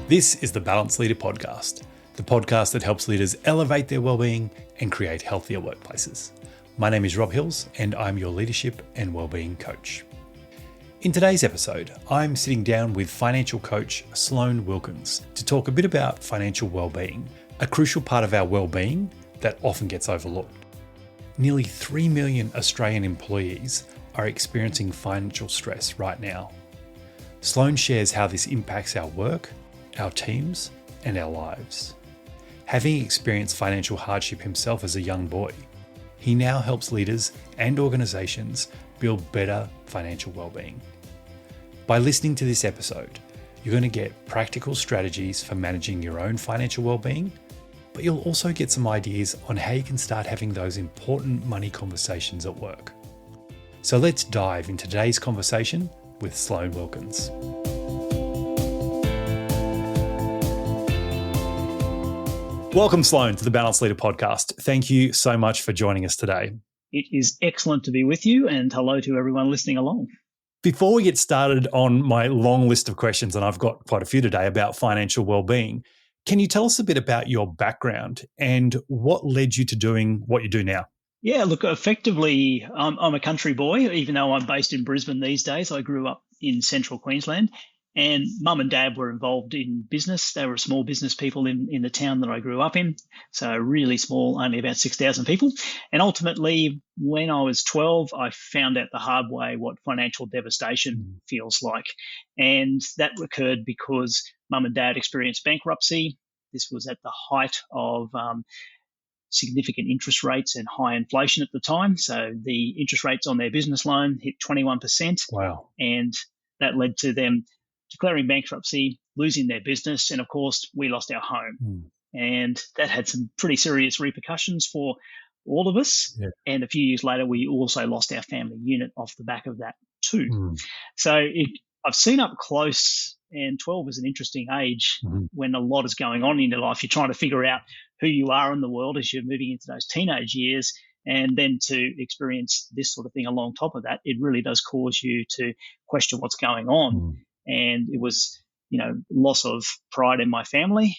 This is the Balanced Leader Podcast, the podcast that helps leaders elevate their well-being and create healthier workplaces. My name is Rob Hills, and I'm your leadership and well-being coach. In today's episode, I'm sitting down with financial coach Sloan Wilkins to talk a bit about financial well-being, a crucial part of our well-being that often gets overlooked. Nearly 3 million Australian employees are experiencing financial stress right now. Sloan shares how this impacts our work, our teams, and our lives. Having experienced financial hardship himself as a young boy, he now helps leaders and organisations build better financial well-being. By listening to this episode, you're going to get practical strategies for managing your own financial well-being, but you'll also get some ideas on how you can start having those important money conversations at work. So let's dive into today's conversation with Sloan Wilkins. Welcome, Sloan, to the Balanced Leader Podcast. Thank you so much for joining us today. It is excellent to be with you, and hello to everyone listening along. Before we get started on my long list of questions, and I've got quite a few today about financial well-being, can you tell us a bit about your background and what led you to doing what you do now? Yeah, look, effectively, I'm a country boy, even though I'm based in Brisbane these days. I grew up in central Queensland, and mum and dad were involved in business. They were small business people in the town that I grew up in, so really small, only about 6,000 people. And ultimately, when I was 12, I found out the hard way what financial devastation feels like. And that occurred because mum and dad experienced bankruptcy. This was at the height of significant interest rates and high inflation at the time. So the interest rates on their business loan hit 21%. Wow. And that led to them declaring bankruptcy, losing their business, and of course, we lost our home. And that had some pretty serious repercussions for all of us. Yeah. And a few years later, we also lost our family unit off the back of that too. So I've seen up close, and 12 is an interesting age when a lot is going on in your life. You're trying to figure out who you are in the world as you're moving into those teenage years. And then to experience this sort of thing along top of that, it really does cause you to question what's going on. And it was, loss of pride in my family.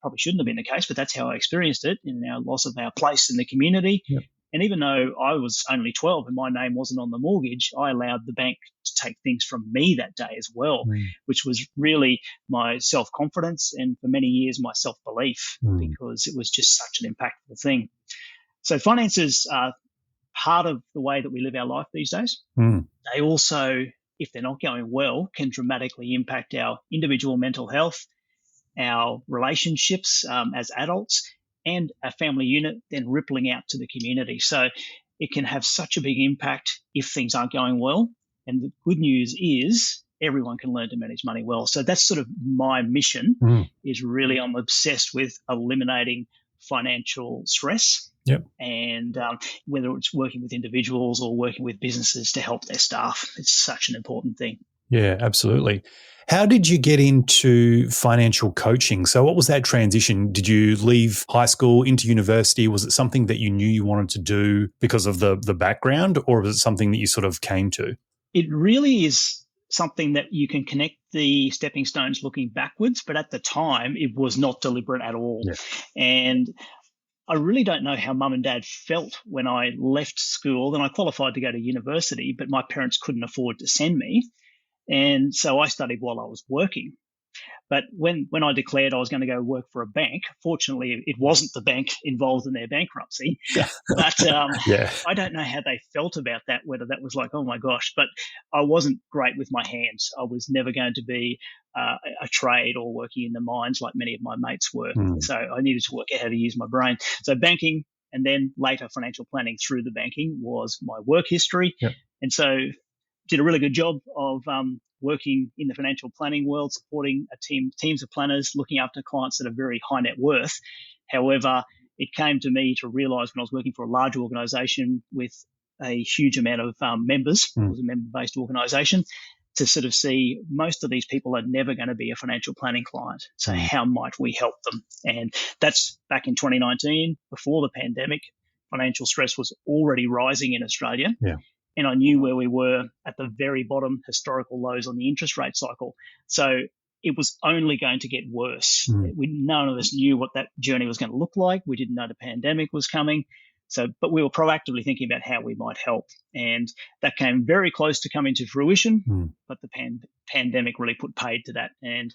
Probably shouldn't have been the case, but that's how I experienced it, and our loss of our place in the community. Yep. And even though I was only 12 and my name wasn't on the mortgage, I allowed the bank to take things from me that day as well, which was really my self-confidence and for many years my self-belief, because it was just such an impactful thing. So finances are part of the way that we live our life these days. They also, if they're not going well, can dramatically impact our individual mental health, our relationships as adults, and our family unit, then rippling out to the community. So it can have such a big impact if things aren't going well. And the good news is everyone can learn to manage money well. So that's sort of my mission, is really I'm obsessed with eliminating financial stress. Yep. And whether it's working with individuals or working with businesses to help their staff, it's such an important thing. Yeah, absolutely. How did you get into financial coaching? So what was that transition? Did you leave high school into university? Was it something that you knew you wanted to do because of the background, or was it something that you sort of came to? It really is something that you can connect the stepping stones looking backwards, but at the time it was not deliberate at all. Yeah. And I really don't know how mum and dad felt when I left school. Then I qualified to go to university, but my parents couldn't afford to send me. And so I studied while I was working. But when I declared I was going to go work for a bank, fortunately, it wasn't the bank involved in their bankruptcy. But I don't know how they felt about that, whether that was like, oh, my gosh. But I wasn't great with my hands. I was never going to be a trade or working in the mines like many of my mates were. So I needed to work out how to use my brain. So banking, and then later financial planning through the banking, was my work history. Yep. And so did a really good job of working in the financial planning world, supporting teams of planners, looking after clients that are very high net worth. However, it came to me to realise when I was working for a large organisation with a huge amount of members, it was a member-based organisation, to sort of see most of these people are never going to be a financial planning client. So how might we help them? And that's back in 2019, before the pandemic. Financial stress was already rising in Australia. Yeah. And I knew where we were at the very bottom, historical lows on the interest rate cycle. So it was only going to get worse. Mm. None of us knew what that journey was going to look like. We didn't know the pandemic was coming. But we were proactively thinking about how we might help. And that came very close to coming to fruition, but the pandemic really put paid to that. And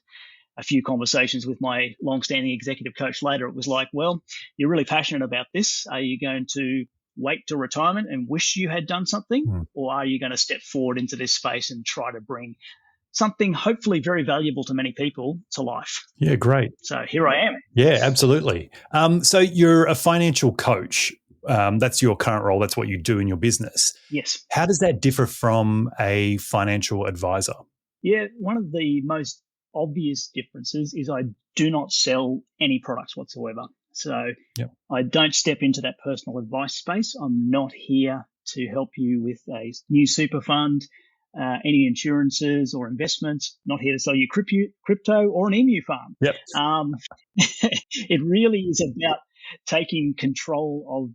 a few conversations with my long-standing executive coach later, it was like, well, you're really passionate about this. Are you going to wait till retirement and wish you had done something? Or are you going to step forward into this space and try to bring something hopefully very valuable to many people to life? Yeah, great. So here I am. Yeah, absolutely. So you're a financial coach. That's your current role. That's what you do in your business. Yes. How does that differ from a financial advisor? Yeah, one of the most obvious differences is I do not sell any products whatsoever. So I don't step into that personal advice space. I'm not here to help you with a new super fund, any insurances or investments. Not here to sell you crypto or an emu farm. Yep. It really is about taking control of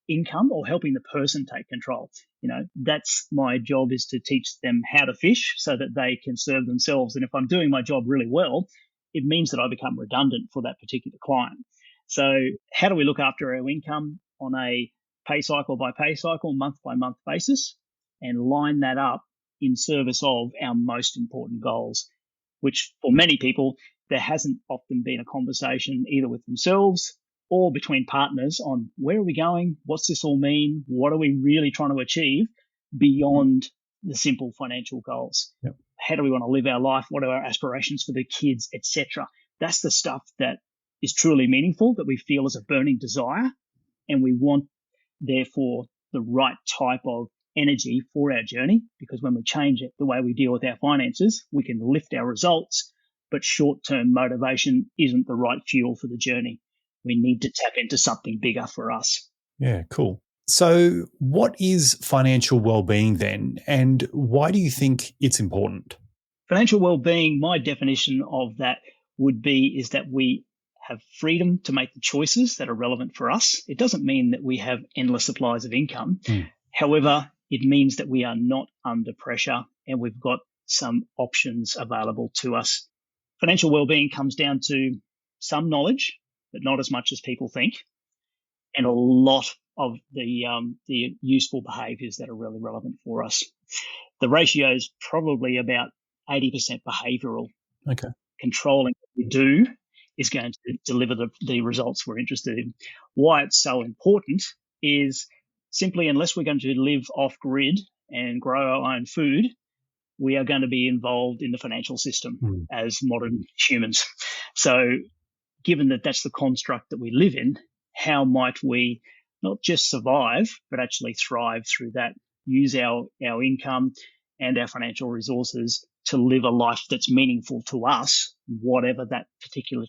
income or helping the person take control. That's my job, is to teach them how to fish so that they can serve themselves. And if I'm doing my job really well, it means that I become redundant for that particular client. So how do we look after our income on a pay cycle by pay cycle, month by month basis, and line that up in service of our most important goals, which for many people, there hasn't often been a conversation either with themselves or between partners on where are we going, what's this all mean, what are we really trying to achieve beyond the simple financial goals. Yep. How do we want to live our life, what are our aspirations for the kids, etc. That's the stuff that is truly meaningful, that we feel is a burning desire, and we want, therefore, the right type of energy for our journey, because when we change it, the way we deal with our finances, we can lift our results, but short-term motivation isn't the right fuel for the journey. We need to tap into something bigger for us. Yeah, cool. So what is financial well-being then, and why do you think it's important? Financial well-being, my definition of that is that we have freedom to make the choices that are relevant for us. It doesn't mean that we have endless supplies of income. However, it means that we are not under pressure and we've got some options available to us. Financial well-being comes down to some knowledge, but not as much as people think, and a lot of the useful behaviours that are really relevant for us. The ratio is probably about 80% behavioural. Okay. Controlling what we do is going to deliver the results we're interested in. Why it's so important is simply, unless we're going to live off-grid and grow our own food, we are going to be involved in the financial system as modern humans. So given that that's the construct that we live in, how might we not just survive, but actually thrive through that, use our income and our financial resources to live a life that's meaningful to us, whatever that particular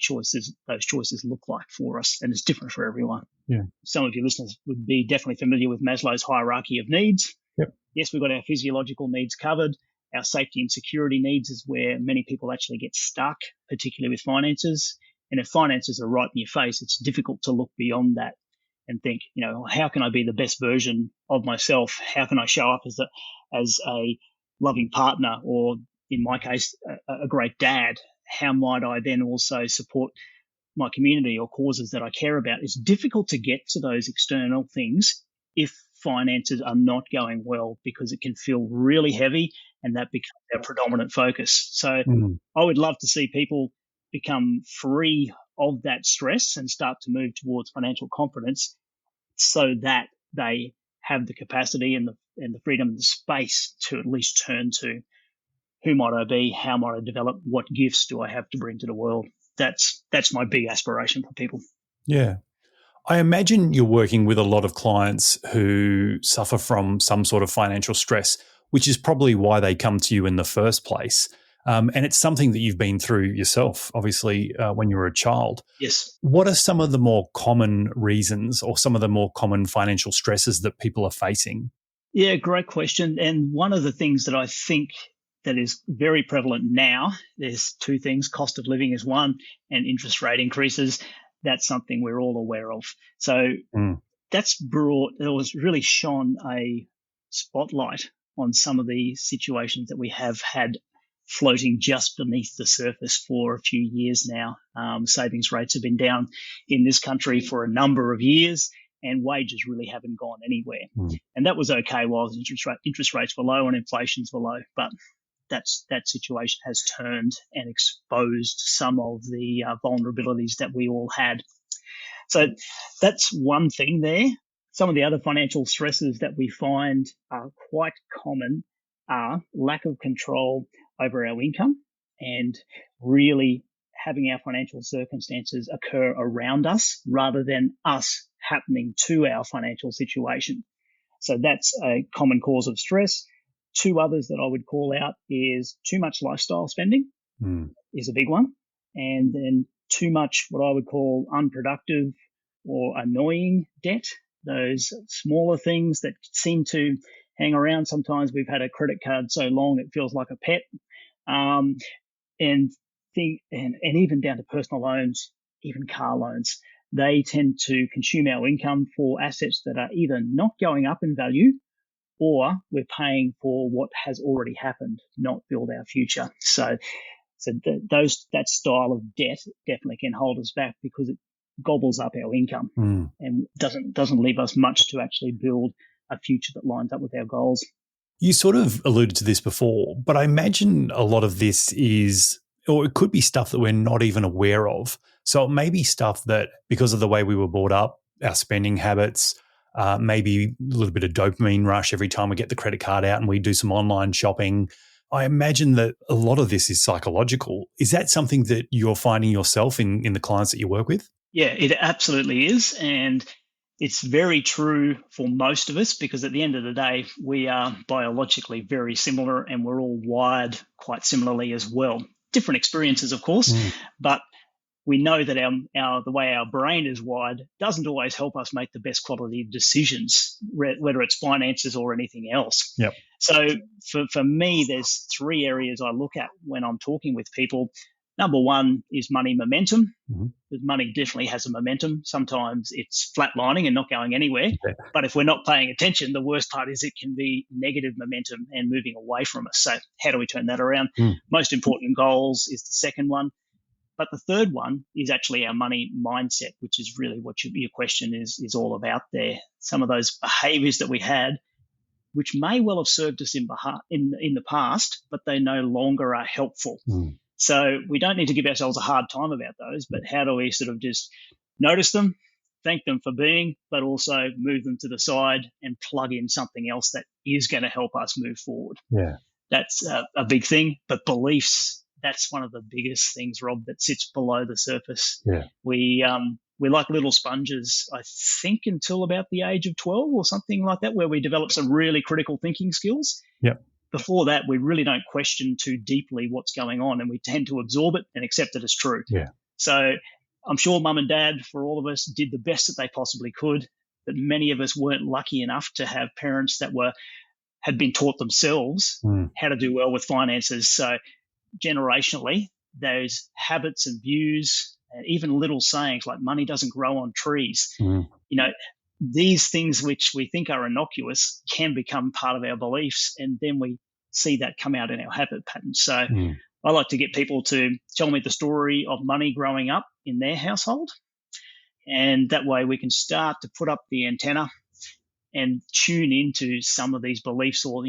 those choices look like for us. And it's different for everyone. Yeah. Some of your listeners would be definitely familiar with Maslow's hierarchy of needs. Yep. Yes, we've got our physiological needs covered. Our safety and security needs is where many people actually get stuck, particularly with finances. And if finances are right in your face, it's difficult to look beyond that and think, how can I be the best version of myself? How can I show up as a loving partner, or in my case, a great dad? How might I then also support my community or causes that I care about? It's difficult to get to those external things if finances are not going well, because it can feel really heavy and that becomes our predominant focus. So I would love to see people become free of that stress and start to move towards financial confidence, so that they have the capacity and the freedom and the space to at least turn to, who might I be? How might I develop? What gifts do I have to bring to the world? That's my big aspiration for people. Yeah. I imagine you're working with a lot of clients who suffer from some sort of financial stress, which is probably why they come to you in the first place. And it's something that you've been through yourself, obviously, when you were a child. Yes. What are some of the more common reasons or some of the more common financial stresses that people are facing? Yeah, great question. And one of the things that I think that is very prevalent now, there's two things. Cost of living is one, and interest rate increases. That's something we're all aware of. So that's really shone a spotlight on some of the situations that we have had floating just beneath the surface for a few years now. Savings rates have been down in this country for a number of years, and wages really haven't gone anywhere. And that was okay while interest rates were low and inflations were low, but that situation has turned and exposed some of the vulnerabilities that we all had. So that's one thing there. Some of the other financial stresses that we find are quite common are lack of control over our income and really having our financial circumstances occur around us rather than us happening to our financial situation. So that's a common cause of stress. Two others that I would call out is too much lifestyle spending is a big one. And then too much what I would call unproductive or annoying debt, those smaller things that seem to hang around. Sometimes we've had a credit card so long it feels like a pet. And even down to personal loans, even car loans, they tend to consume our income for assets that are either not going up in value or we're paying for what has already happened, not build our future. So that style of debt definitely can hold us back because it gobbles up our income and doesn't leave us much to actually build a future that lines up with our goals. You sort of alluded to this before, but I imagine a lot of this is, or it could be stuff that we're not even aware of. So it may be stuff that because of the way we were brought up, our spending habits, maybe a little bit of dopamine rush every time we get the credit card out and we do some online shopping. I imagine that a lot of this is psychological. Is that something that you're finding yourself in the clients that you work with? Yeah, it absolutely is. And it's very true for most of us because at the end of the day, we are biologically very similar and we're all wired quite similarly as well. Different experiences, of course, but we know that the way our brain is wired doesn't always help us make the best quality decisions, whether it's finances or anything else. Yep. So for me, there's three areas I look at when I'm talking with people. Number one is money momentum. Because money definitely has a momentum. Sometimes it's flatlining and not going anywhere. Yeah. But if we're not paying attention, the worst part is it can be negative momentum and moving away from us. So how do we turn that around? Most important goals is the second one. But the third one is actually our money mindset, which is really what your question is all about there. Some of those behaviors that we had, which may well have served us in the past, but they no longer are helpful. So we don't need to give ourselves a hard time about those, but how do we sort of just notice them, thank them for being, but also move them to the side and plug in something else that is going to help us move forward. Yeah. That's a big thing, but beliefs, that's one of the biggest things, Rob, that sits below the surface. Yeah. We're like little sponges, I think, until about the age of 12 or something like that, where we develop some really critical thinking skills. Yep. Before that, we really don't question too deeply what's going on, and we tend to absorb it and accept it as true. Yeah. So I'm sure mum and dad, for all of us, did the best that they possibly could, but many of us weren't lucky enough to have parents that had been taught themselves how to do well with finances. So generationally, those habits and views, and even little sayings like money doesn't grow on trees, these things which we think are innocuous can become part of our beliefs, and then we see that come out in our habit patterns. So I like to get people to tell me the story of money growing up in their household, and that way we can start to put up the antenna and tune into some of these beliefs or,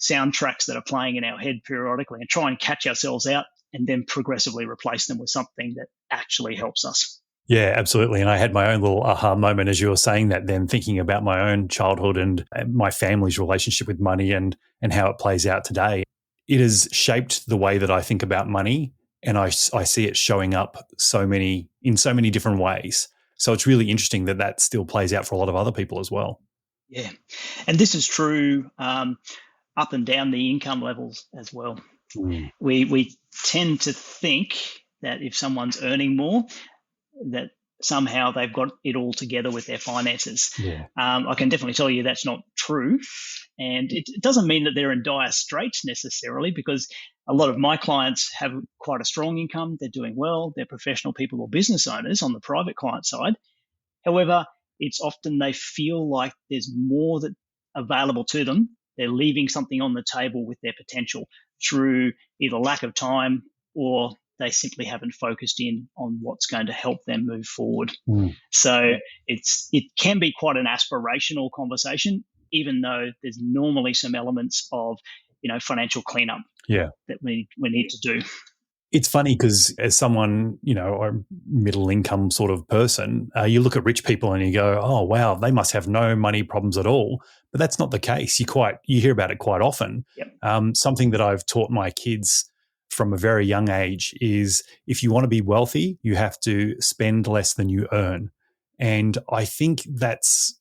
soundtracks that are playing in our head periodically and try and catch ourselves out and then progressively replace them with something that actually helps us. Yeah, absolutely. And I had my own little aha moment as you were saying that, then thinking about my own childhood and my family's relationship with money and how it plays out today. It has shaped the way that I think about money, and I see it showing up in so many different ways. So it's really interesting that still plays out for a lot of other people as well. Yeah. And this is true up and down the income levels as well. We tend to think that if someone's earning more, that somehow they've got it all together with their finances. Yeah. I can definitely tell you that's not true. And it doesn't mean that they're in dire straits necessarily, because a lot of my clients have quite a strong income. They're doing well. They're professional people or business owners on the private client side. However, it's often they feel like there's more that available to them they're leaving something on the table with their potential through either lack of time or they simply haven't focused in on what's going to help them move forward. So it can be quite an aspirational conversation, even though there's normally some elements of, financial cleanup that we need to do. It's funny because as someone, a middle income sort of person, you look at rich people and you go, oh, wow, they must have no money problems at all. But that's not the case. You hear about it quite often. Yep. Something that I've taught my kids from a very young age is if you want to be wealthy, you have to spend less than you earn. And I think that's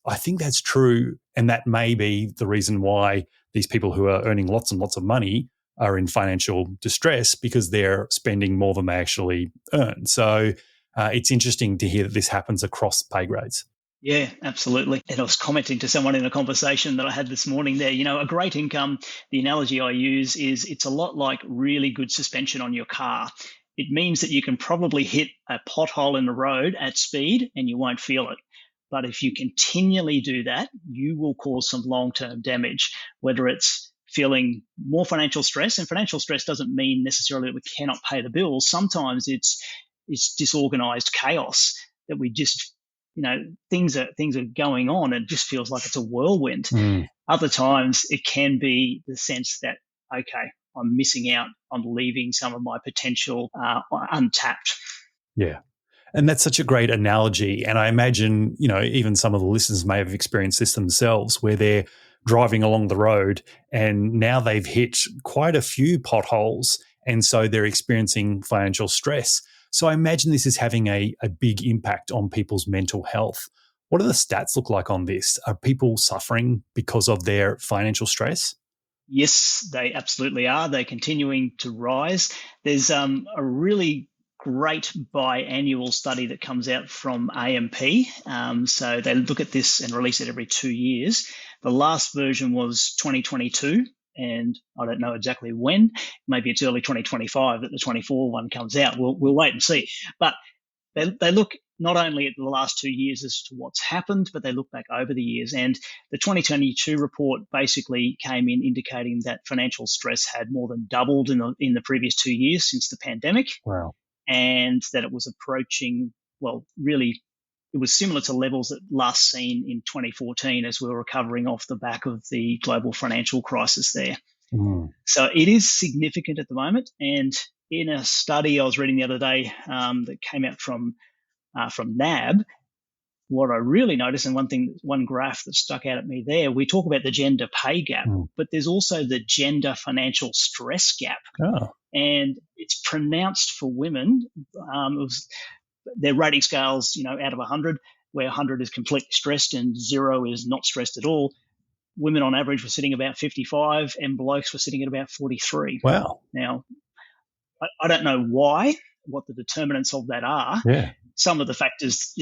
true. And that may be the reason why these people who are earning lots and lots of money are in financial distress, because they're spending more than they actually earn. So it's interesting to hear that this happens across pay grades. Yeah, absolutely. And I was commenting to someone in a conversation that I had this morning there, a great income, the analogy I use is it's a lot like really good suspension on your car. It means that you can probably hit a pothole in the road at speed and you won't feel it. But if you continually do that, you will cause some long-term damage, whether it's feeling more financial stress. And financial stress doesn't mean necessarily that we cannot pay the bills. Sometimes it's disorganized chaos that we just, things are going on and it just feels like it's a whirlwind. Other times it can be the sense that, okay, I'm missing out, I'm leaving some of my potential untapped. Yeah. And that's such a great analogy. And I imagine, even some of the listeners may have experienced this themselves, where they're driving along the road and now they've hit quite a few potholes. And so they're experiencing financial stress. So I imagine this is having a big impact on people's mental health. What do the stats look like on this? Are people suffering because of their financial stress? Yes, they absolutely are. They're continuing to rise. There's a really great biannual study that comes out from AMP. So they look at this and release it every 2 years. The last version was 2022, and I don't know exactly when. Maybe it's early 2025 that the 24 one comes out. We'll wait and see. But they look not only at the last 2 years as to what's happened, but they look back over the years. And the 2022 report basically came in indicating that financial stress had more than doubled in the previous 2 years since the pandemic. Wow. And that it was approaching, really, it was similar to levels that last seen in 2014 as we were recovering off the back of the global financial crisis there. So it is significant at the moment. And in a study I was reading the other day that came out from NAB, what I really noticed, and one graph that stuck out at me there, we talk about the gender pay gap, but there's also the gender financial stress gap. Oh. And it's pronounced for women. Their rating scales, out of 100, where 100 is completely stressed and 0 is not stressed at all. Women on average were sitting about 55 and blokes were sitting at about 43. Wow. Now, I don't know what the determinants of that are. Yeah. Some of the factors,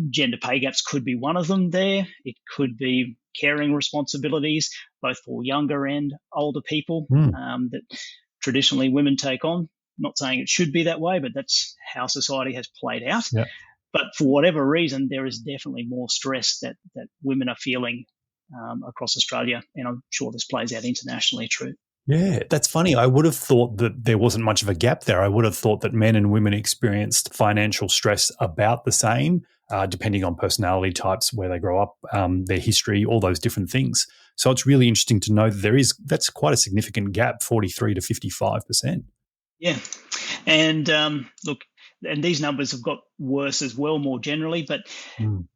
gender pay gaps could be one of them there. It could be caring responsibilities, both for younger and older people, that traditionally women take on. Not saying it should be that way, but that's how society has played out. Yeah. But for whatever reason, there is definitely more stress that women are feeling across Australia, and I'm sure this plays out internationally too. Yeah, that's funny. I would have thought that there wasn't much of a gap there. I would have thought that men and women experienced financial stress about the same, depending on personality types, where they grow up, their history, all those different things. So it's really interesting to know that that's quite a significant gap, 43 to 55%. Yeah. And look, and these numbers have got worse as well more generally, but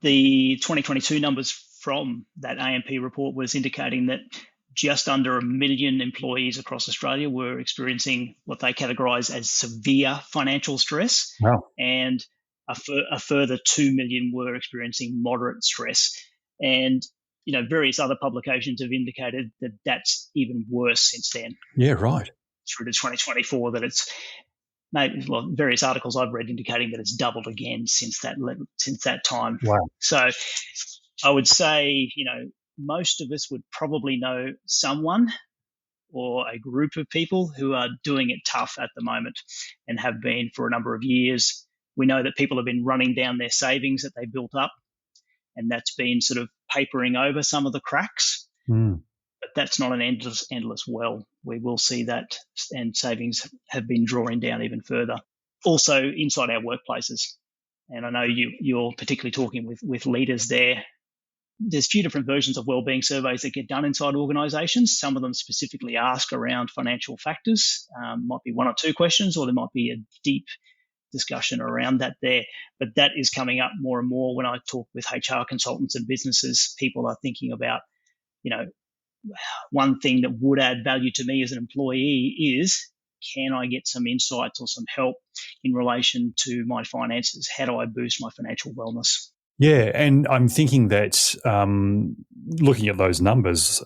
the 2022 numbers from that AMP report was indicating that just under 1 million employees across Australia were experiencing what they categorise as severe financial stress. Wow. And a further 2 million were experiencing moderate stress. And, various other publications have indicated that that's even worse since then. Yeah, right. Through to 2024, that it's various articles I've read indicating that it's doubled again since that time. Wow. So I would say, most of us would probably know someone or a group of people who are doing it tough at the moment and have been for a number of years. We know that people have been running down their savings that they built up, and that's been sort of papering over some of the cracks. But that's not an endless well. We will see that, and savings have been drawing down even further. Also inside our workplaces, and I know you're particularly talking with leaders there. There's a few different versions of wellbeing surveys that get done inside organisations. Some of them specifically ask around financial factors. Might be one or two questions, or there might be a deep discussion around that there. But that is coming up more and more when I talk with HR consultants and businesses. People are thinking about, one thing that would add value to me as an employee is, can I get some insights or some help in relation to my finances? How do I boost my financial wellness? Yeah, and I'm thinking that looking at those numbers,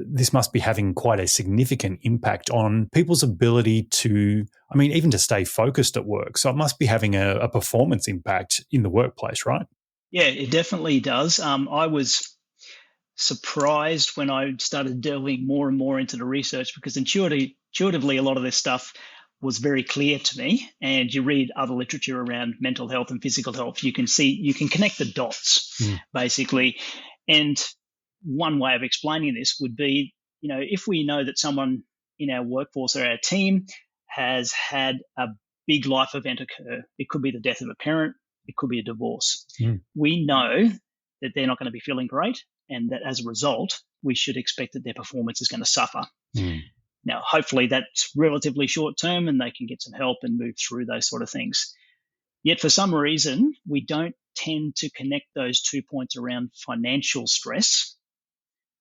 this must be having quite a significant impact on people's ability to, even to stay focused at work. So it must be having a performance impact in the workplace, right? Yeah, it definitely does. I was surprised when I started delving more and more into the research, because intuitively a lot of this stuff was very clear to me. And you read other literature around mental health and physical health, you can connect the dots, basically. And one way of explaining this would be, if we know that someone in our workforce or our team has had a big life event occur, it could be the death of a parent, it could be a divorce. We know that they're not going to be feeling great, and that as a result, we should expect that their performance is going to suffer. Now, hopefully that's relatively short term and they can get some help and move through those sort of things. Yet for some reason, we don't tend to connect those 2 points around financial stress,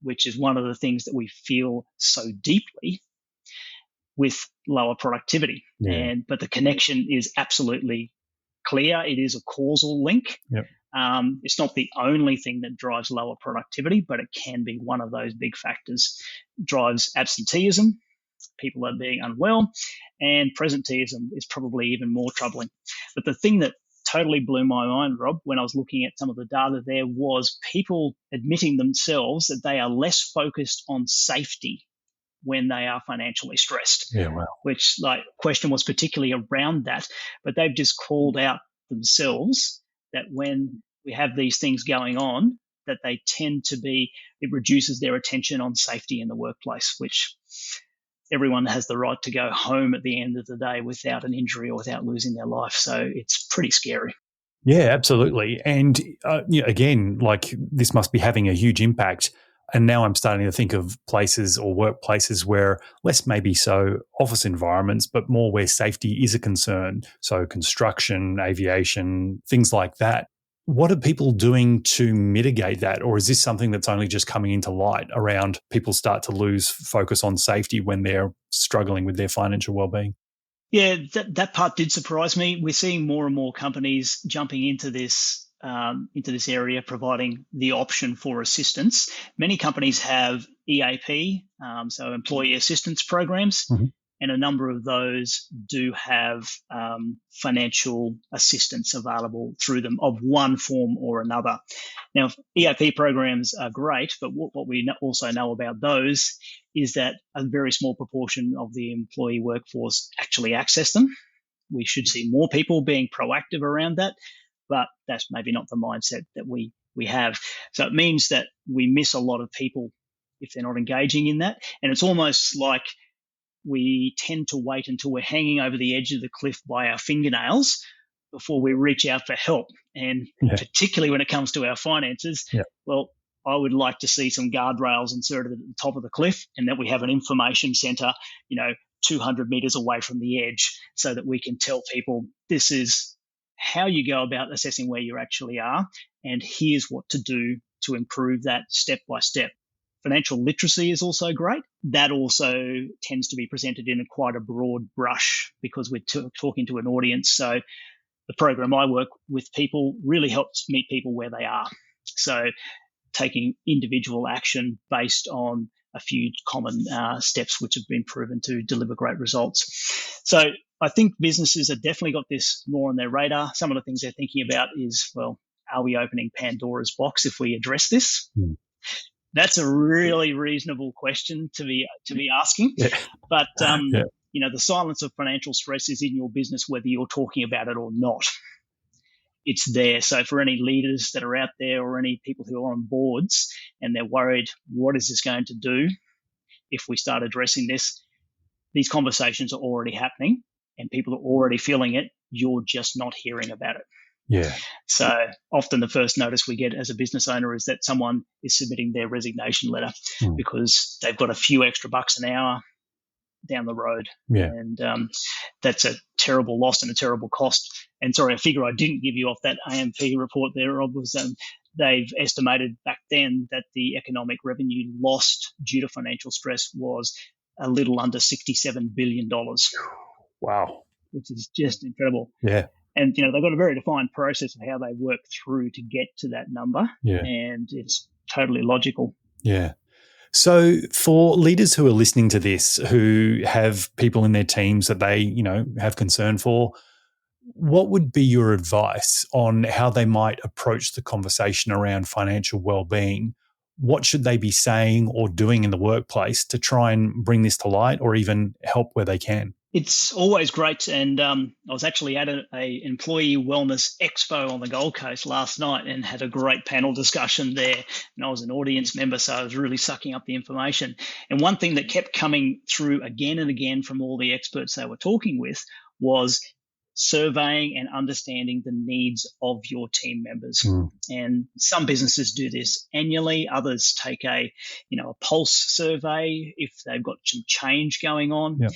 which is one of the things that we feel so deeply, with lower productivity. But the connection is absolutely clear. It is a causal link. Yep. It's not the only thing that drives lower productivity, but it can be one of those big factors. Drives absenteeism. People are being unwell, and presenteeism is probably even more troubling. But the thing that totally blew my mind, Rob, when I was looking at some of the data there, was people admitting themselves that they are less focused on safety when they are financially stressed. Yeah, wow. Which, question was particularly around that, but they've just called out themselves that when we have these things going on, that they tend to be, it reduces their attention on safety in the workplace, which everyone has the right to go home at the end of the day without an injury or without losing their life. So it's pretty scary. Yeah, absolutely. And again, this must be having a huge impact. And now I'm starting to think of places or workplaces where less maybe so office environments, but more where safety is a concern. So construction, aviation, things like that. What are people doing to mitigate that? Or is this something that's only just coming into light around people start to lose focus on safety when they're struggling with their financial well-being? Yeah, that part did surprise me. We're seeing more and more companies jumping into this area, providing the option for assistance. Many companies have EAP, so employee assistance programs, and a number of those do have financial assistance available through them of one form or another. Now, EAP programs are great, but what we also know about those is that a very small proportion of the employee workforce actually access them. We should see more people being proactive around that, but that's maybe not the mindset that we have. So it means that we miss a lot of people if they're not engaging in that. And it's almost like we tend to wait until we're hanging over the edge of the cliff by our fingernails before we reach out for help. And particularly when it comes to our finances, well, I would like to see some guardrails inserted at the top of the cliff, and that we have an information center, 200 meters away from the edge, so that we can tell people this is how you go about assessing where you actually are, and here's what to do to improve that step by step. Financial literacy is also great. That also tends to be presented in quite a broad brush because we're talking to an audience. So the program I work with people really helps meet people where they are. So taking individual action based on a few common steps which have been proven to deliver great results. So I think businesses have definitely got this more on their radar. Some of the things they're thinking about is, well, are we opening Pandora's box if we address this? That's a really reasonable question to be asking. But, the silence of financial stress is in your business whether you're talking about it or not. it's there. So for any leaders that are out there or any people who are on boards and they're worried, what is this going to do if we start addressing this? These conversations are already happening and people are already feeling it. You're just not hearing about it. Yeah. So often the first notice we get as a business owner is that someone is submitting their resignation letter because they've got a few extra bucks an hour down the road. Yeah. And that's a terrible loss and a terrible cost. And sorry, a figure I didn't give you off that AMP report there, Rob, was they've estimated back then that the economic revenue lost due to financial stress was a little under $67 billion. Wow. Which is just incredible. Yeah. And, they've got a very defined process of how they work through to get to that number. Yeah. And it's totally logical. Yeah. So for leaders who are listening to this, who have people in their teams that they, have concern for, what would be your advice on how they might approach the conversation around financial well-being? What should they be saying or doing in the workplace to try and bring this to light or even help where they can? It's always great. And I was actually at a employee wellness expo on the Gold Coast last night and had a great panel discussion there. And I was an audience member, so I was really sucking up the information. And one thing that kept coming through again and again from all the experts they were talking with was surveying and understanding the needs of your team members. And some businesses do this annually. Others take a pulse survey if they've got some change going on. Yep.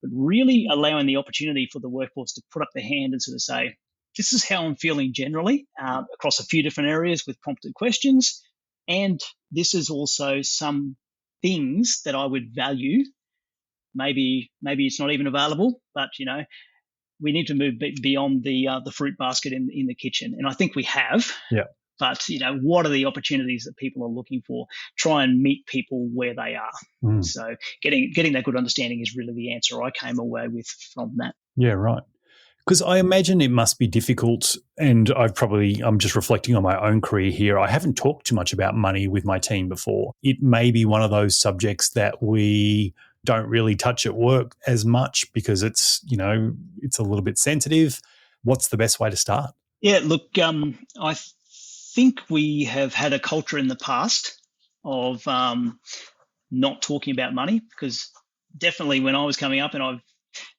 But really allowing the opportunity for the workforce to put up their hand and sort of say, this is how I'm feeling generally across a few different areas with prompted questions. And this is also some things that I would value. Maybe it's not even available, but, we need to move beyond the fruit basket in the kitchen. And I think we have. Yeah. But, what are the opportunities that people are looking for? Try and meet people where they are. So getting that good understanding is really the answer I came away with from that. Yeah, right. Because I imagine it must be difficult, and I'm just reflecting on my own career here. I haven't talked too much about money with my team before. It may be one of those subjects that we don't really touch at work as much because it's a little bit sensitive. What's the best way to start? Yeah, look, I think we have had a culture in the past of not talking about money, because definitely when I was coming up, and I've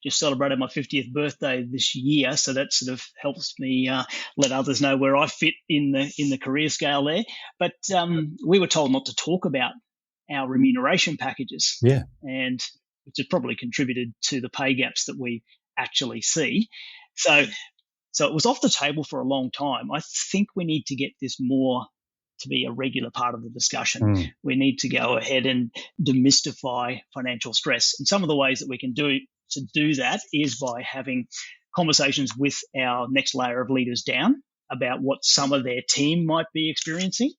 just celebrated my 50th birthday this year, so that sort of helps me let others know where I fit in the career scale there. But we were told not to talk about our remuneration packages, and which has probably contributed to the pay gaps that we actually see. So it was off the table for a long time. I think we need to get this more to be a regular part of the discussion. We need to go ahead and demystify financial stress. And some of the ways that we can do that is by having conversations with our next layer of leaders down about what some of their team might be experiencing,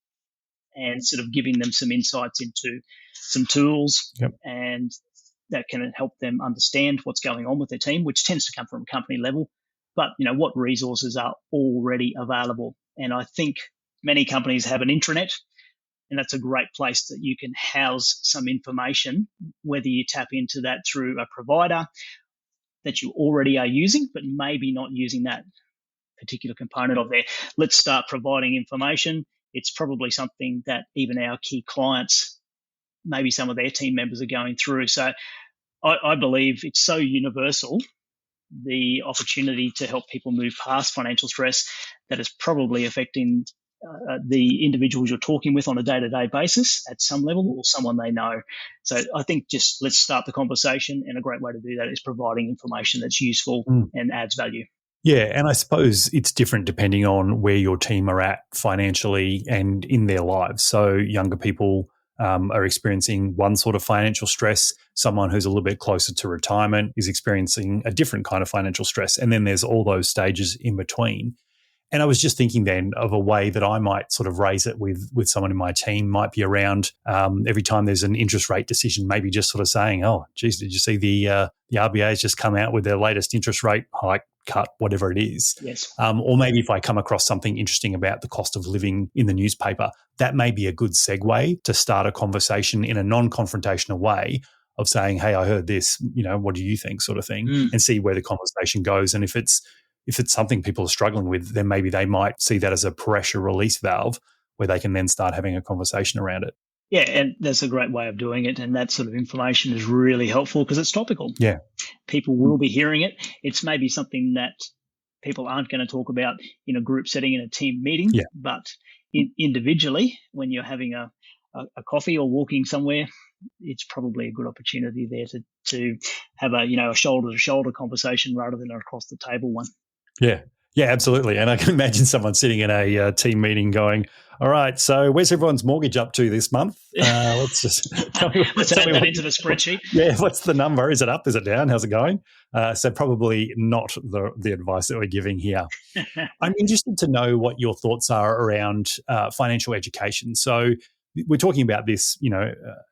and sort of giving them some insights into some tools and that can help them understand what's going on with their team, which tends to come from company level. But, what resources are already available. And I think many companies have an intranet, and that's a great place that you can house some information, whether you tap into that through a provider that you already are using, but maybe not using that particular component of there. Let's start providing information. It's probably something that even our key clients, maybe some of their team members are going through. So I believe it's so universal, the opportunity to help people move past financial stress, that is probably affecting the individuals you're talking with on a day-to-day basis at some level, or someone they know. So I think just let's start the conversation, and a great way to do that is providing information that's useful and adds value. Yeah, and I suppose it's different depending on where your team are at financially and in their lives. So younger people are experiencing one sort of financial stress. Someone who's a little bit closer to retirement is experiencing a different kind of financial stress. And then there's all those stages in between. And I was just thinking then of a way that I might sort of raise it with someone in my team, might be around every time there's an interest rate decision, maybe just sort of saying, oh, geez, did you see the RBA has just come out with their latest interest rate hike, cut, whatever it is. Yes. Or maybe if I come across something interesting about the cost of living in the newspaper, that may be a good segue to start a conversation in a non-confrontational way of saying, hey, I heard this, what do you think, sort of thing, and see where the conversation goes. And if it's if it's something people are struggling with, then maybe they might see that as a pressure release valve where they can then start having a conversation around it. Yeah, and that's a great way of doing it. And that sort of information is really helpful because it's topical. Yeah. People will be hearing it. It's maybe something that people aren't going to talk about in a group setting, in a team meeting, but individually, when you're having a coffee or walking somewhere, it's probably a good opportunity there to have a shoulder-to-shoulder conversation rather than an across-the-table one. Yeah, absolutely. And I can imagine someone sitting in a team meeting going, all right, so where's everyone's mortgage up to this month? Let's just let's add that into the spreadsheet. Yeah, what's the number? Is it up? Is it down? How's it going? So probably not the advice that we're giving here. I'm interested to know what your thoughts are around financial education. So we're talking about this,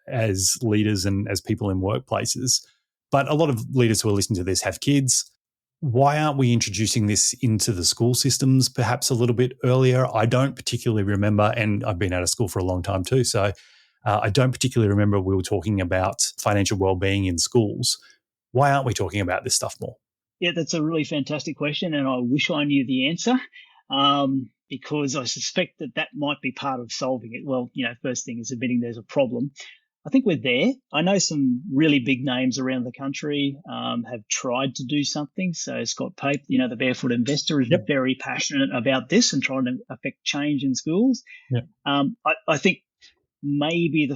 as leaders and as people in workplaces, but a lot of leaders who are listening to this have kids. Why aren't we introducing this into the school systems perhaps a little bit earlier? I don't particularly remember, and I've been out of school for a long time too, so I don't particularly remember we were talking about financial wellbeing in schools. Why aren't we talking about this stuff more? Yeah, that's a really fantastic question, and I wish I knew the answer because I suspect that might be part of solving it. Well, first thing is admitting there's a problem. I think we're there. I know some really big names around the country have tried to do something. So Scott Pape, the Barefoot Investor, is very passionate about this and trying to affect change in schools. Yep. I think maybe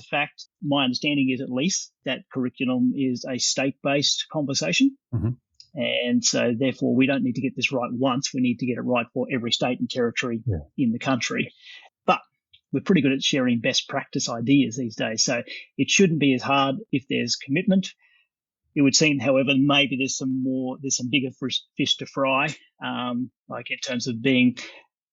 my understanding is at least that curriculum is a state-based conversation. Mm-hmm. And so therefore we don't need to get this right once. We need to get it right for every state and territory in the country. But we're pretty good at sharing best practice ideas these days. So it shouldn't be as hard if there's commitment. It would seem, however, maybe there's some bigger fish to fry, like in terms of being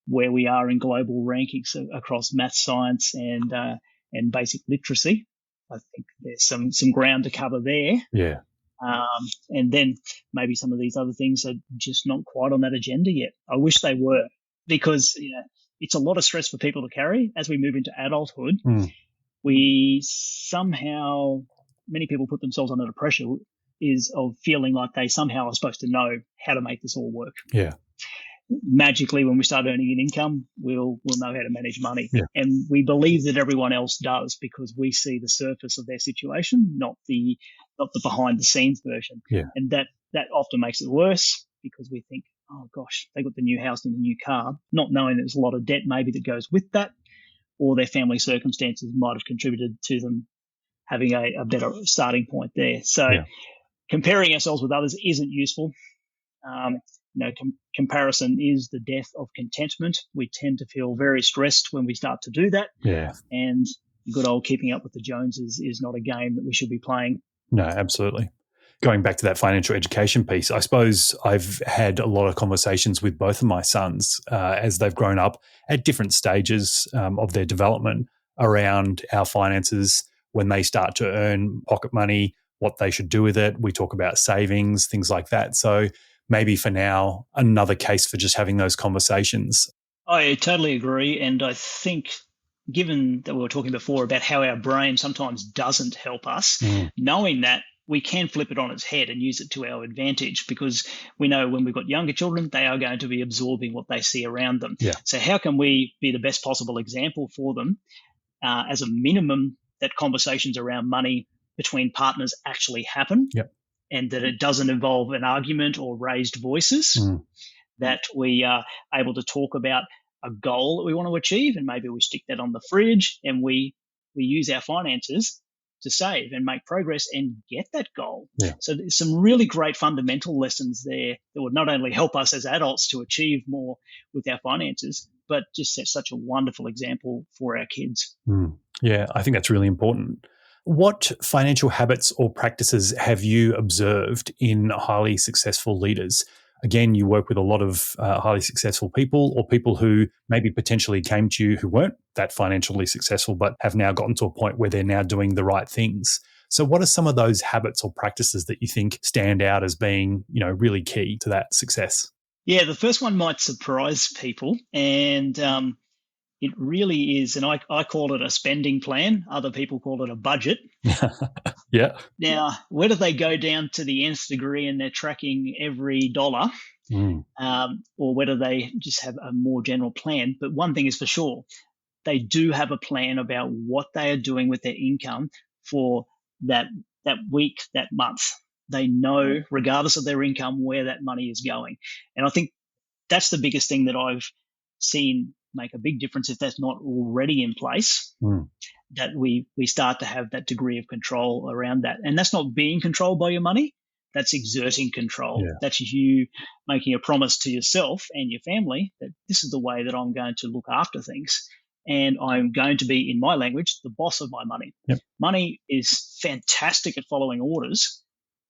where we are in global rankings across math, science, and basic literacy. I think there's some ground to cover there. Yeah. And then maybe some of these other things are just not quite on that agenda yet. I wish they were, because it's a lot of stress for people to carry as we move into adulthood. We somehow, many people put themselves under the pressure of feeling like they somehow are supposed to know how to make this all work. Yeah. Magically, when we start earning an income, we'll know how to manage money. Yeah. And we believe that everyone else does because we see the surface of their situation, not the behind the scenes version. Yeah. And that often makes it worse because we think, oh gosh, they got the new house and the new car, not knowing there's a lot of debt maybe that goes with that, or their family circumstances might have contributed to them having a better starting point there. So comparing ourselves with others isn't useful. Comparison is the death of contentment. We tend to feel very stressed when we start to do that. Yeah. And good old keeping up with the Joneses is not a game that we should be playing. No, absolutely. Going back to that financial education piece, I suppose I've had a lot of conversations with both of my sons as they've grown up at different stages of their development around our finances, when they start to earn pocket money, what they should do with it. We talk about savings, things like that. So maybe for now, another case for just having those conversations. I totally agree. And I think, given that we were talking before about how our brain sometimes doesn't help us, knowing that, we can flip it on its head and use it to our advantage, because we know when we've got younger children, they are going to be absorbing what they see around them. Yeah. So how can we be the best possible example for them? As a minimum, that conversations around money between partners actually happen, and that it doesn't involve an argument or raised voices, that we are able to talk about a goal that we want to achieve, and maybe we stick that on the fridge and we use our finances to save and make progress and get that goal. Yeah. So there's some really great fundamental lessons there that would not only help us as adults to achieve more with our finances, but just set such a wonderful example for our kids. Yeah, I think that's really important. What financial habits or practices have you observed in highly successful leaders? Again, you work with a lot of highly successful people, or people who maybe potentially came to you who weren't that financially successful but have now gotten to a point where they're now doing the right things. So what are some of those habits or practices that you think stand out as being, really key to that success? Yeah, the first one might surprise people, and it really is, and I call it a spending plan. Other people call it a budget. Yeah. Now, whether they go down to the nth degree and they're tracking every dollar, or whether they just have a more general plan. But one thing is for sure, they do have a plan about what they are doing with their income for that week, that month. They know, regardless of their income, where that money is going. And I think that's the biggest thing that I've seen make a big difference if that's not already in place, that we start to have that degree of control around that. And that's not being controlled by your money. That's exerting control. Yeah. That's you making a promise to yourself and your family that this is the way that I'm going to look after things. And I'm going to be, in my language, the boss of my money. Yep. Money is fantastic at following orders,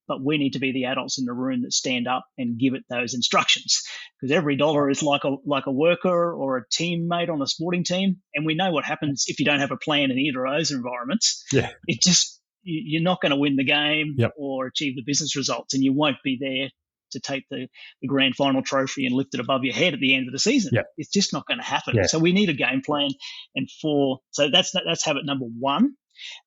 but we need to be the adults in the room that stand up and give it those instructions, because every dollar is like a worker or a teammate on a sporting team. And we know what happens if you don't have a plan in either of those environments. Yeah. It just, you're not going to win the game or achieve the business results, and you won't be there to take the grand final trophy and lift it above your head at the end of the season. Yep. It's just not going to happen. Yeah. So we need a game plan. And so that's habit number one.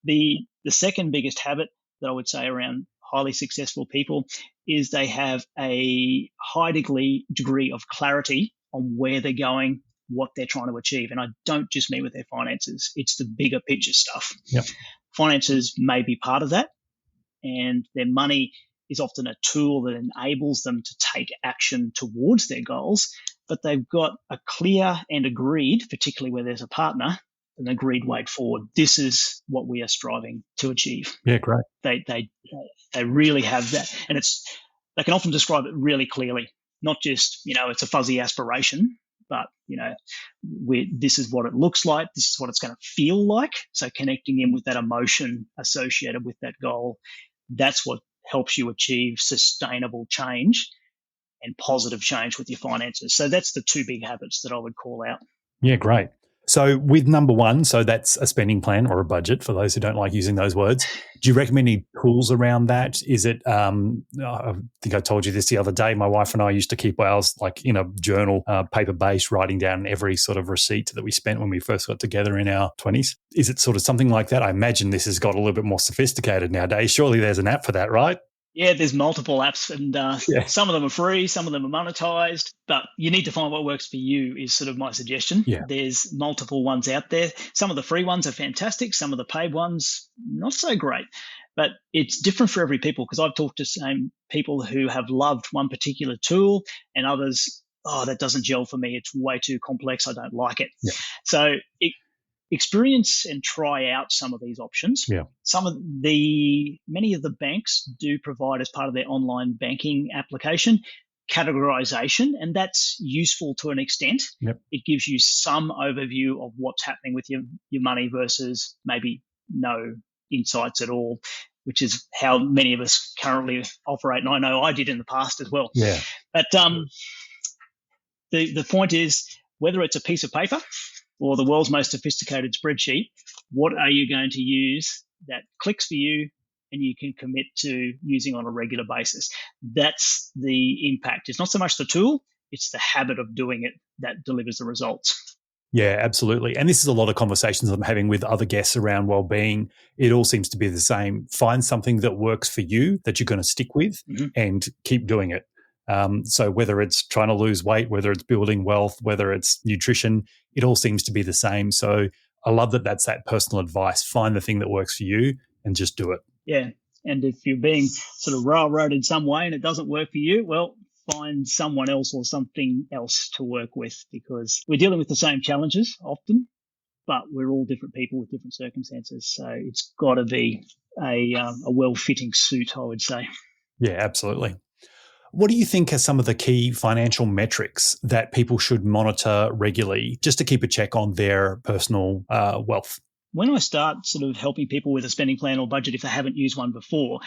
The second biggest habit that I would say around highly successful people is they have a high degree of clarity on where they're going, what they're trying to achieve. And I don't just mean with their finances. It's the bigger picture stuff. Yep. Finances may be part of that, and their money is often a tool that enables them to take action towards their goals, but they've got a clear and agreed, particularly where there's a partner, an agreed way forward. This is what we are striving to achieve. Yeah, great. They really have that, and they can often describe it really clearly, not just, it's a fuzzy aspiration, but, this is what it looks like. This is what it's going to feel like. So connecting in with that emotion associated with that goal, that's what helps you achieve sustainable change and positive change with your finances. So that's the two big habits that I would call out. Yeah, great. So with number one, so that's a spending plan or a budget for those who don't like using those words. Do you recommend any tools around that? Is it, I think I told you this the other day, my wife and I used to keep ours like in a journal, paper-based, writing down every sort of receipt that we spent when we first got together in our 20s. Is it sort of something like that? I imagine this has got a little bit more sophisticated nowadays. Surely there's an app for that, right? Yeah, there's multiple apps, and some of them are free, some of them are monetized, but you need to find what works for you is sort of my suggestion. Yeah. There's multiple ones out there. Some of the free ones are fantastic. Some of the paid ones, not so great. But it's different for every people, because I've talked to people who have loved one particular tool and others, that doesn't gel for me. It's way too complex. I don't like it. Yeah. So experience and try out some of these options. Yeah. Many of the banks do provide, as part of their online banking application, categorization, and that's useful to an extent. Yep. It gives you some overview of what's happening with your money versus maybe no insights at all, which is how many of us currently operate. And I know I did in the past as well. Yeah. But the point is, whether it's a piece of paper or the world's most sophisticated spreadsheet, what are you going to use that clicks for you and you can commit to using on a regular basis? That's the impact. It's not so much the tool, it's the habit of doing it that delivers the results. Yeah, absolutely. And this is a lot of conversations I'm having with other guests around well-being. It all seems to be the same. Find something that works for you that you're going to stick with and keep doing it. So whether it's trying to lose weight, whether it's building wealth, whether it's nutrition, it all seems to be the same. So I love that that's that personal advice. Find the thing that works for you and just do it. Yeah. And if you're being sort of railroaded in some way and it doesn't work for you, well, find someone else or something else to work with, because we're dealing with the same challenges often, but we're all different people with different circumstances. So it's got to be a well-fitting suit, I would say. Yeah, absolutely. What do you think are some of the key financial metrics that people should monitor regularly just to keep a check on their personal wealth? When I start sort of helping people with a spending plan or budget, if they haven't used one before,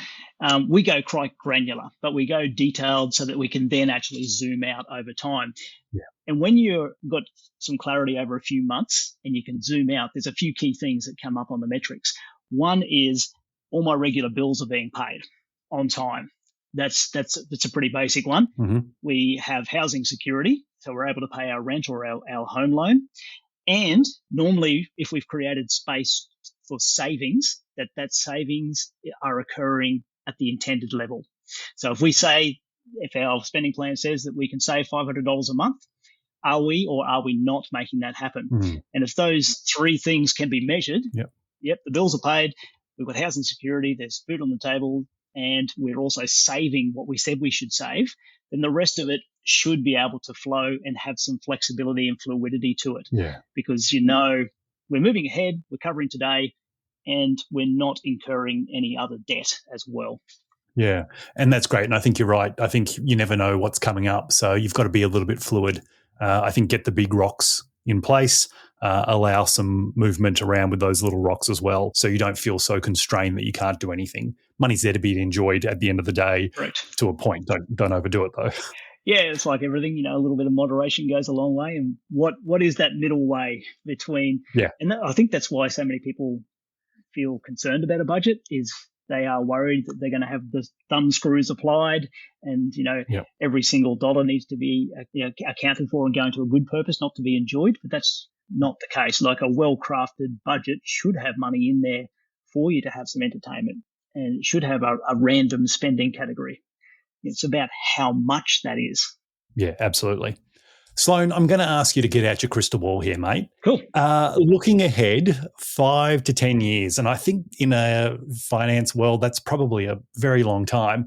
we go quite granular, but we go detailed so that we can then actually zoom out over time. Yeah. And when you've got some clarity over a few months and you can zoom out, there's a few key things that come up on the metrics. One is all my regular bills are being paid on time. That's a pretty basic one. Mm-hmm. We have housing security, so we're able to pay our rent or our home loan. And normally, if we've created space for savings, that savings are occurring at the intended level. So if we say if our spending plan says that we can save $500 a month, are we or are we not making that happen? And if those three things can be measured, the bills are paid, we've got housing security, there's food on the table, and we're also saving what we said we should save, then the rest of it should be able to flow and have some flexibility and fluidity to it. Because, we're moving ahead, we're covering today, and we're not incurring any other debt as well. Yeah, and that's great. And I think you're right. I think you never know what's coming up. So you've got to be a little bit fluid. I think get the big rocks in place, allow some movement around with those little rocks as well, so you don't feel so constrained that you can't do anything. Money's there to be enjoyed at the end of the day, to a point. Don't overdo it, though. Yeah, it's like everything, a little bit of moderation goes a long way. And what is that middle way between? And I think that's why so many people feel concerned about a budget, is they are worried that they're going to have the thumb screws applied, and every single dollar needs to be accounted for and going to a good purpose, not to be enjoyed. But that's not the case. Like, a well-crafted budget should have money in there for you to have some entertainment, and it should have a random spending category. It's about how much that is. Yeah, absolutely. Sloan, I'm going to ask you to get out your crystal ball here, mate. Cool. Looking ahead 5 to 10 years, and I think in a finance world, that's probably a very long time.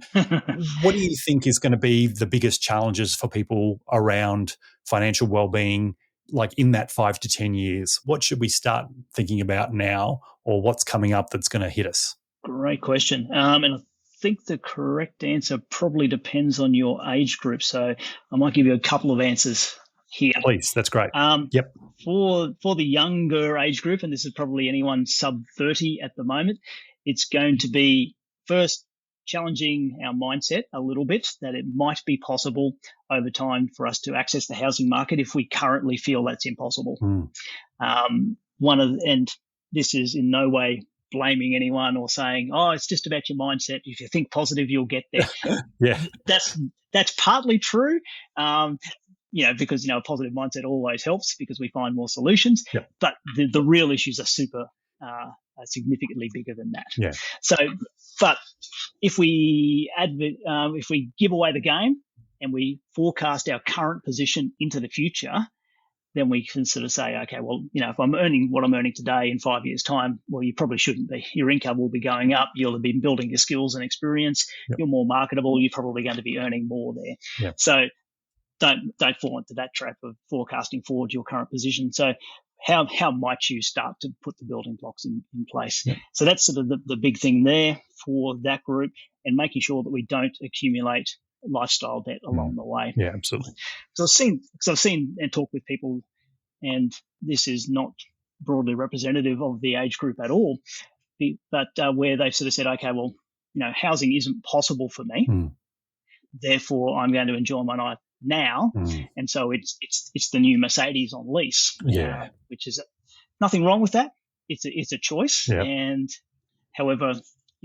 What do you think is going to be the biggest challenges for people around financial well-being, like in that 5 to 10 years? What should we start thinking about now, or what's coming up that's going to hit us? Great question. And I think the correct answer probably depends on your age group. So I might give you a couple of answers here. Please, that's great. For the younger age group, and this is probably anyone sub 30 at the moment, it's going to be first challenging our mindset a little bit, that it might be possible over time for us to access the housing market if we currently feel that's impossible. And this is in no way blaming anyone or saying, it's just about your mindset. If you think positive, you'll get there. That's partly true. Because, a positive mindset always helps because we find more solutions. But the real issues are significantly bigger than that. So, but if we give away the game and we forecast our current position into the future, then we can sort of say, okay, well, if I'm earning what I'm earning today in 5 years' time, well, you probably shouldn't be. Your income will be going up. You'll have been building your skills and experience. You're more marketable. You're probably going to be earning more there. So don't fall into that trap of forecasting forward your current position. So how might you start to put the building blocks in place? So that's sort of the big thing there for that group, and making sure that we don't accumulate lifestyle debt along the way. Yeah, absolutely. Because I've seen and talked with people, and this is not broadly representative of the age group at all, but where they've sort of said, okay, well, housing isn't possible for me, therefore I'm going to enjoy my life now, and so it's the new Mercedes on lease, which is nothing wrong with that. It's a choice, and however,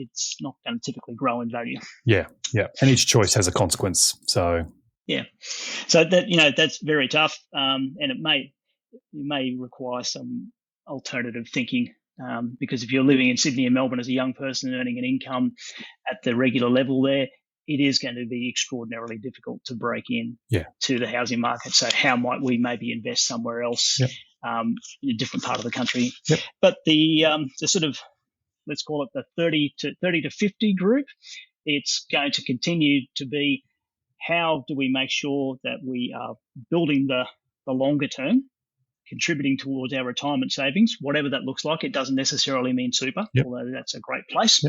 it's not going to typically grow in value. And each choice has a consequence. So that that's very tough, and it may require some alternative thinking, because if you're living in Sydney and Melbourne as a young person earning an income at the regular level there, it is going to be extraordinarily difficult to break in to the housing market. So how might we maybe invest somewhere else, in a different part of the country? But the sort of, let's call it the 30 to 50 group, it's going to continue to be, how do we make sure that we are building the longer term, contributing towards our retirement savings, whatever that looks like. It doesn't necessarily mean super, although that's a great place.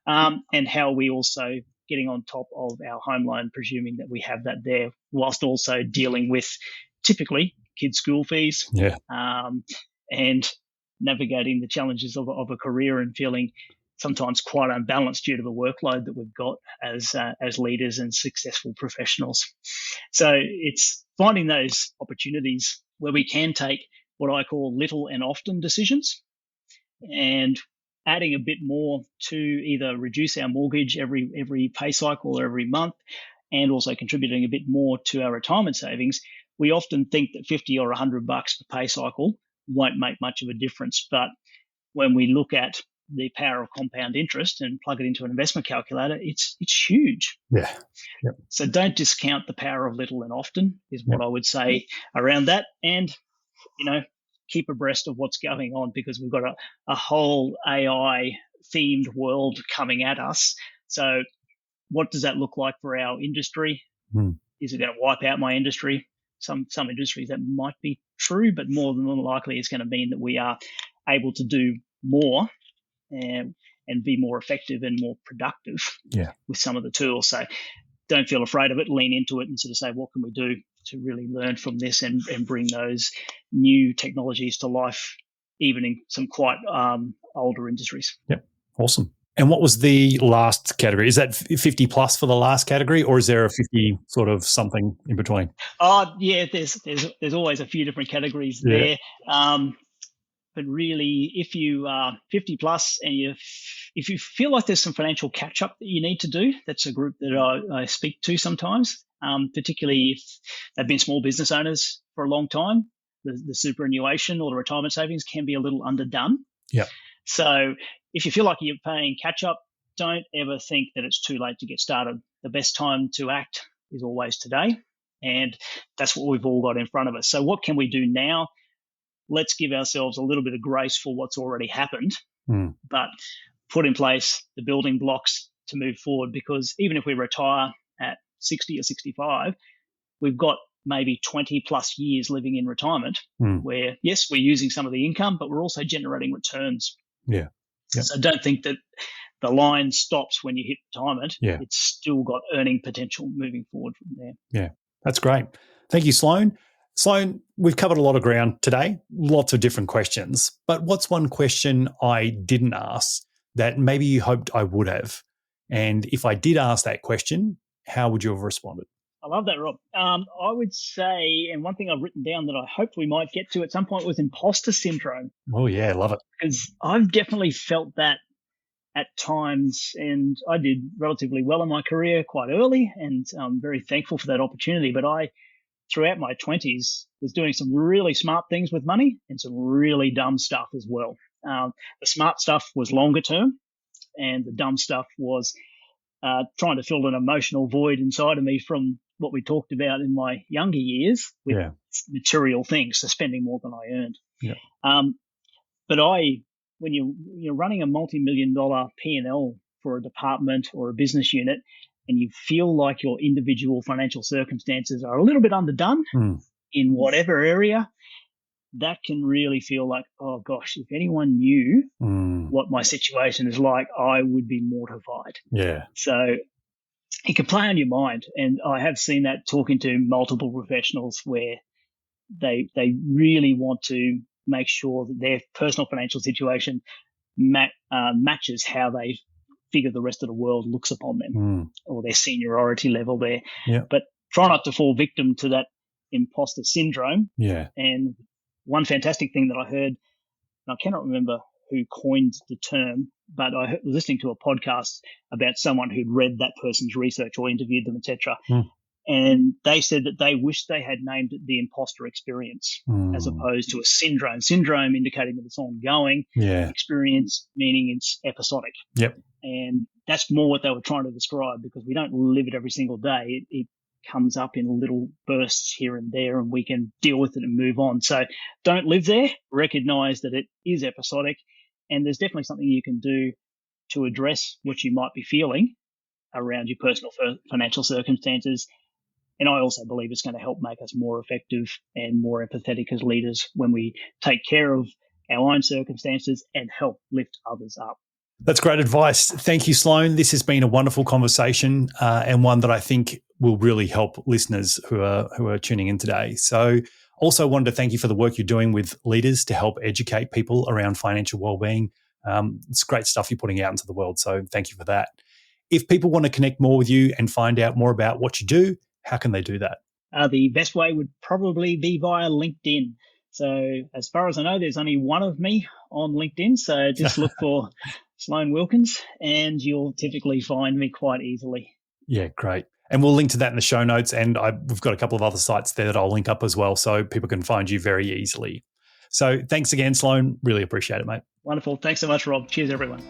And how are we also getting on top of our home loan, presuming that we have that there, whilst also dealing with typically kids' school fees, and navigating the challenges of a career and feeling sometimes quite unbalanced due to the workload that we've got as leaders and successful professionals. So it's finding those opportunities where we can take what I call little and often decisions, and adding a bit more to either reduce our mortgage every pay cycle or every month, and also contributing a bit more to our retirement savings. We often think that $50 or $100 per pay cycle won't make much of a difference, but when we look at the power of compound interest and plug it into an investment calculator, it's huge. Yeah. Yep. So don't discount the power of little and often is what I would say around that. And, keep abreast of what's going on, because we've got a whole AI themed world coming at us. So what does that look like for our industry? Is it going to wipe out my industry? Some industries that might be true, but more than likely it's going to mean that we are able to do more and be more effective and more productive with some of the tools. So don't feel afraid of it. Lean into it and sort of say, what can we do to really learn from this and bring those new technologies to life, even in some quite older industries. Yep. Awesome. And what was the last category? Is that 50 plus for the last category, or is there a 50 sort of something in between? Yeah, there's always a few different categories there. But really, if you are 50 plus and if you feel like there's some financial catch up that you need to do, that's a group that I speak to sometimes, particularly if they've been small business owners for a long time. The superannuation or the retirement savings can be a little underdone. Yeah. So if you feel like you're paying catch up, don't ever think that it's too late to get started. The best time to act is always today. And that's what we've all got in front of us. So what can we do now? Let's give ourselves a little bit of grace for what's already happened, but put in place the building blocks to move forward, because even if we retire at 60 or 65, we've got maybe 20 plus years living in retirement where, yes, we're using some of the income, but we're also generating returns. Yeah. Yep. So don't think that the line stops when you hit retirement. Yeah. It's still got earning potential moving forward from there. Yeah, that's great. Thank you, Sloan. Sloan, we've covered a lot of ground today, lots of different questions, but what's one question I didn't ask that maybe you hoped I would have? And if I did ask that question, how would you have responded? I love that, Rob. I would say, and one thing I've written down that I hope we might get to at some point was imposter syndrome. Oh, yeah, love it. Because I've definitely felt that at times, and I did relatively well in my career quite early, and I'm very thankful for that opportunity. But I, throughout my 20s, was doing some really smart things with money and some really dumb stuff as well. The smart stuff was longer term, and the dumb stuff was trying to fill an emotional void inside of me from what we talked about in my younger years with material things, so spending more than I earned. Yeah. But when you're running a multi-million-dollar P&L for a department or a business unit, and you feel like your individual financial circumstances are a little bit underdone in whatever area, that can really feel like, oh gosh, if anyone knew what my situation is like, I would be mortified. Yeah. So it can play on your mind. And I have seen that talking to multiple professionals where they really want to make sure that their personal financial situation matches how they figure the rest of the world looks upon them or their seniority level there. Yeah. But try not to fall victim to that imposter syndrome. Yeah. And one fantastic thing that I heard, and I cannot remember who coined the term, but I was listening to a podcast about someone who'd read that person's research or interviewed them, etc. And they said that they wished they had named it the imposter experience as opposed to a syndrome. Syndrome indicating that it's ongoing. Yeah. Experience meaning it's episodic. Yep. And that's more what they were trying to describe, because we don't live it every single day. It comes up in little bursts here and there, and we can deal with it and move on. So don't live there. Recognize that it is episodic, and there's definitely something you can do to address what you might be feeling around your personal financial circumstances. And I also believe it's going to help make us more effective and more empathetic as leaders when we take care of our own circumstances and help lift others up. That's great advice. Thank you, Sloan. This has been a wonderful conversation and one that I think will really help listeners who are tuning in today. So also wanted to thank you for the work you're doing with leaders to help educate people around financial wellbeing. It's great stuff you're putting out into the world. So thank you for that. If people want to connect more with you and find out more about what you do, how can they do that? The best way would probably be via LinkedIn. So as far as I know, there's only one of me on LinkedIn. So just look for Sloan Wilkins and you'll typically find me quite easily. Yeah, great. And we'll link to that in the show notes. And we've got a couple of other sites there that I'll link up as well, so people can find you very easily. So thanks again, Sloan. Really appreciate it, mate. Wonderful. Thanks so much, Rob. Cheers, everyone.